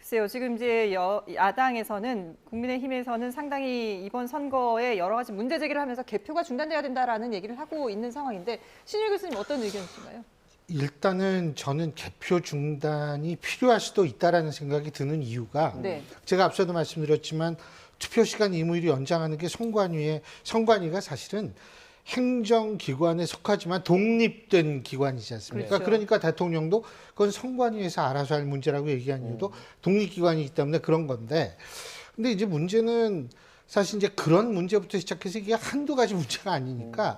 글쎄요, 지금 이제 야당에서는 국민의힘에서는 상당히 이번 선거에 여러 가지 문제 제기를 하면서 개표가 중단돼야 된다라는 얘기를 하고 있는 상황인데 신일 교수님 어떤 의견이신가요? 일단은 저는 개표 중단이 필요할 수도 있다라는 생각이 드는 이유가 네. 제가 앞서도 말씀드렸지만 투표 시간 의무일을 연장하는 게 선관위가 사실은 행정기관에 속하지만 독립된 기관이지 않습니까? 그렇죠. 그러니까 대통령도 그건 선관위에서 알아서 할 문제라고 얘기한 이유도 독립기관이기 때문에 그런 건데 근데 이제 문제는 사실 이제 그런 문제부터 시작해서 이게 한두 가지 문제가 아니니까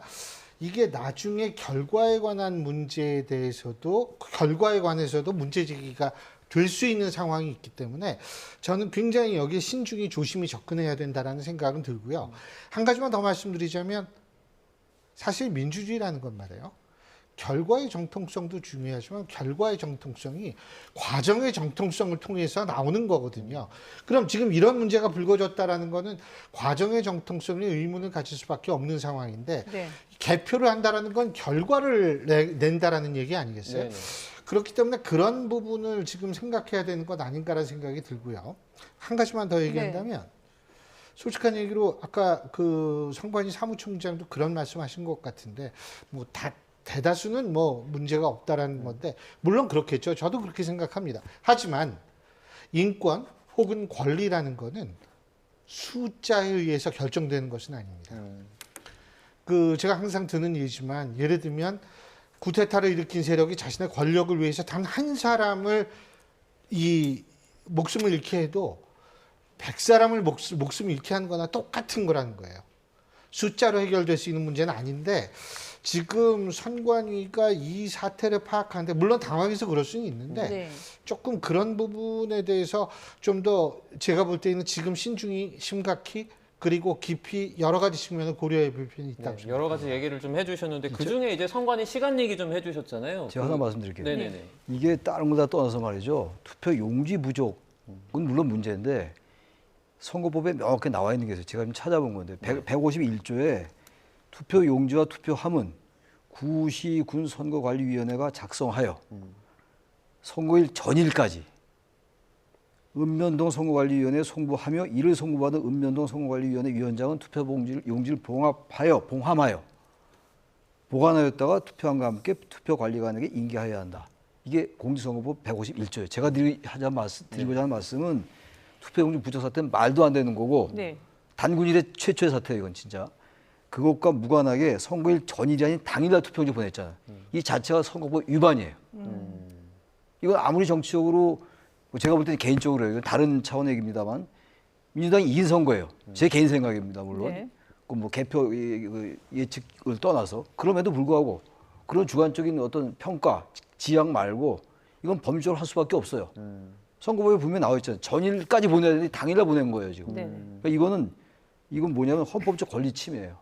이게 나중에 결과에 관한 문제에 대해서도 결과에 관해서도 문제 제기가 될 수 있는 상황이 있기 때문에 저는 굉장히 여기에 신중히 조심히 접근해야 된다라는 생각은 들고요. 한 가지만 더 말씀드리자면 사실 민주주의라는 건 말이에요. 결과의 정통성도 중요하지만 결과의 정통성이 과정의 정통성을 통해서 나오는 거거든요. 그럼 지금 이런 문제가 불거졌다라는 거는 과정의 정통성에 의문을 가질 수밖에 없는 상황인데 네. 개표를 한다라는 건 결과를 낸다라는 얘기 아니겠어요? 네네. 그렇기 때문에 그런 부분을 지금 생각해야 되는 것 아닌가라는 생각이 들고요. 한 가지만 더 얘기한다면 솔직한 얘기로 아까 그 선관위 사무총장도 그런 말씀하신 것 같은데 뭐 대다수는 뭐 문제가 없다라는 건데 물론 그렇겠죠. 저도 그렇게 생각합니다. 하지만 인권 혹은 권리라는 거는 숫자에 의해서 결정되는 것은 아닙니다. 그 제가 항상 드는 얘기지만 예를 들면 구테타를 일으킨 세력이 자신의 권력을 위해서 단 한 사람을 이 목숨을 잃게 해도 100사람을 목숨을 잃게 하는 거나 똑같은 거라는 거예요. 숫자로 해결될 수 있는 문제는 아닌데 지금 선관위가 이 사태를 파악하는데 물론 당황해서 그럴 수는 있는데 네. 조금 그런 부분에 대해서 좀 더 제가 볼 때는 지금 신중히 심각히 그리고 깊이 여러 가지 측면을 고려해 볼 필요는 있다고 네, 생각합니다. 여러 가지 얘기를 좀 해주셨는데 그 중에 이제 선관위 시간 얘기 좀 해주셨잖아요. 제가 하나 말씀드릴게요. 네네네. 이게 다른 걸 다 떠나서 말이죠. 투표 용지 부족은 물론 문제인데 선거법에 명확히 나와 있는 게 있어요. 제가 지금 찾아본 건데 151조에 투표 용지와 투표함은 구시 군 선거관리위원회가 작성하여 선거일 전일까지 읍면동 선거관리위원회에 송부하며 이를 송부받은 읍면동 선거관리위원회 위원장은 투표 용지를 봉함하여 보관하였다가 투표함과 함께 투표관리관에게 인계하여야 한다. 이게 공직선거법 151조예요. 제가 드리고자 하는 말씀은 투표용지 부족 사태는 말도 안 되는 거고 네. 단군 이래 최초의 사태예요. 이건 진짜. 그것과 무관하게 선거일 전일이 아닌 당일날 투표용지 보냈잖아요. 이 자체가 선거법 위반이에요. 이건 아무리 정치적으로 제가 볼 때는 개인적으로 이건 다른 차원의 얘기입니다만 민주당이 이긴 선거예요. 제 개인 생각입니다. 물론. 네. 그 뭐 개표 예측을 떠나서 그럼에도 불구하고 그런 주관적인 어떤 평가, 지향 말고 이건 법률적으로 할 수밖에 없어요. 선거법에 분명히 나와 있잖아요. 전일까지 보내야 되는데 당일날 보낸 거예요 지금. 네. 그러니까 이건 뭐냐면 헌법적 권리 침해예요.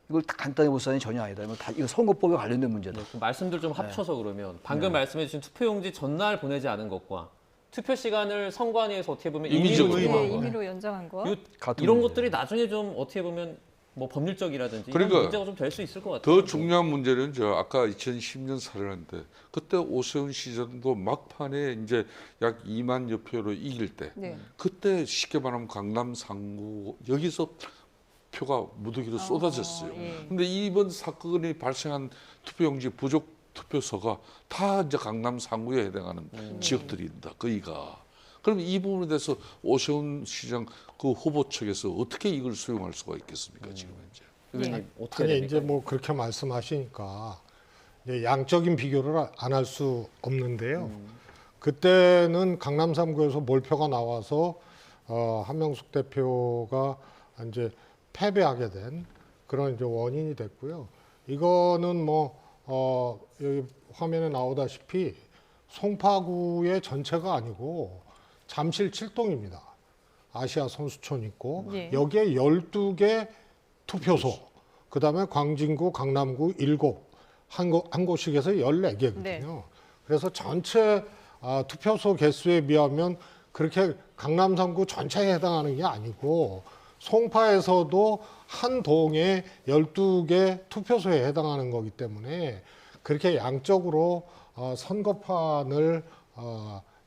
이걸 간단히 볼 사안이 전혀 아니다. 이거 선거법에 관련된 문제다. 그 말씀들 좀 합쳐서 그러면 방금 말씀해주신 투표용지 전날 보내지 않은 것과 투표 시간을 선관위에서 어떻게 보면 임의로 임의적으로 조정한 네, 거. 임의로 연장한 거. 같은 이런 문제예요. 것들이 나중에 좀 어떻게 보면 뭐 법률적이라든지 그러니까 이런 문제가 좀 될 수 있을 것 같아요. 더 중요한 문제는 저 아까 2010년 사례인데 그때 오세훈 시장도 막판에 이제 약 2만여 표로 이길 때 네. 그때 쉽게 말하면 강남 상구 여기서 표가 무더기로 쏟아졌어요. 예. 근데 이번 사건이 발생한 투표용지 부족 투표소가 다 이제 강남 상구에 해당하는 지역들입니다. 거의가. 그럼 이 부분에 대해서 오세훈 시장 그 후보 측에서 어떻게 이걸 수용할 수가 있겠습니까? 지금 현재. 의원님 어떻게 아니 됩니까? 이제 뭐 그렇게 말씀하시니까 이제 양적인 비교를 안 할 수 없는데요. 그때는 강남 3구에서 몰표가 나와서 한명숙 대표가 이제 패배하게 된 그런 이제 원인이 됐고요. 이거는 여기 화면에 나오다시피 송파구의 전체가 아니고 잠실 7동입니다. 아시아 선수촌 있고 예. 여기에 12개 투표소, 그다음에 광진구, 강남구 7, 한 곳씩에서 14개거든요. 네. 그래서 전체 투표소 개수에 비하면 그렇게 강남 3구 전체에 해당하는 게 아니고 송파에서도 한 동에 12개 투표소에 해당하는 거기 때문에 그렇게 양적으로 선거판을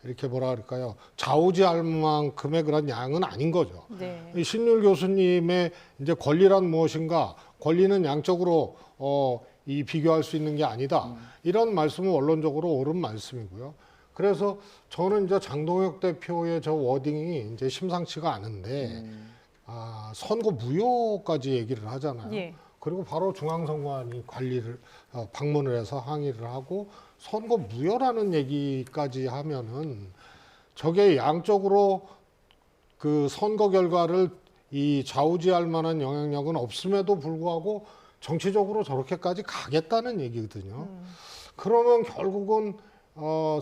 이렇게 뭐라 그럴까요? 좌우지할 만큼의 그런 양은 아닌 거죠. 네. 이 신율 교수님의 이제 권리란 무엇인가? 권리는 양적으로 이 비교할 수 있는 게 아니다. 이런 말씀은 원론적으로 옳은 말씀이고요. 그래서 저는 이제 장동혁 대표의 저 워딩이 이제 심상치가 않은데 선거 무효까지 얘기를 하잖아요. 예. 그리고 바로 중앙선관위 관리를 방문을 해서 항의를 하고 선거 무효라는 얘기까지 하면은 저게 양적으로 그 선거 결과를 이 좌우지할 만한 영향력은 없음에도 불구하고 정치적으로 저렇게까지 가겠다는 얘기거든요. 그러면 결국은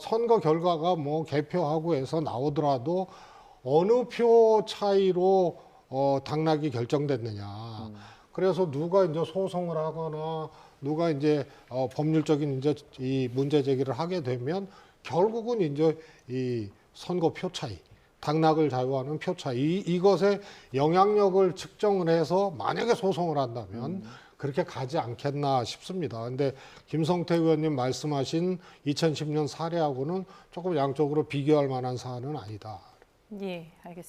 선거 결과가 뭐 개표하고 해서 나오더라도 어느 표 차이로 당락이 결정됐느냐. 그래서 누가 이제 소송을 하거나 누가 이제 법률적인 이제 이 문제 제기를 하게 되면 결국은 이제 이 선거 표 차이, 당락을 좌우하는 표 차이 이것의 영향력을 측정을 해서 만약에 소송을 한다면 그렇게 가지 않겠나 싶습니다. 근데 김성태 의원님 말씀하신 2010년 사례하고는 조금 양적으로 비교할 만한 사안은 아니다. 예, 알겠습니다.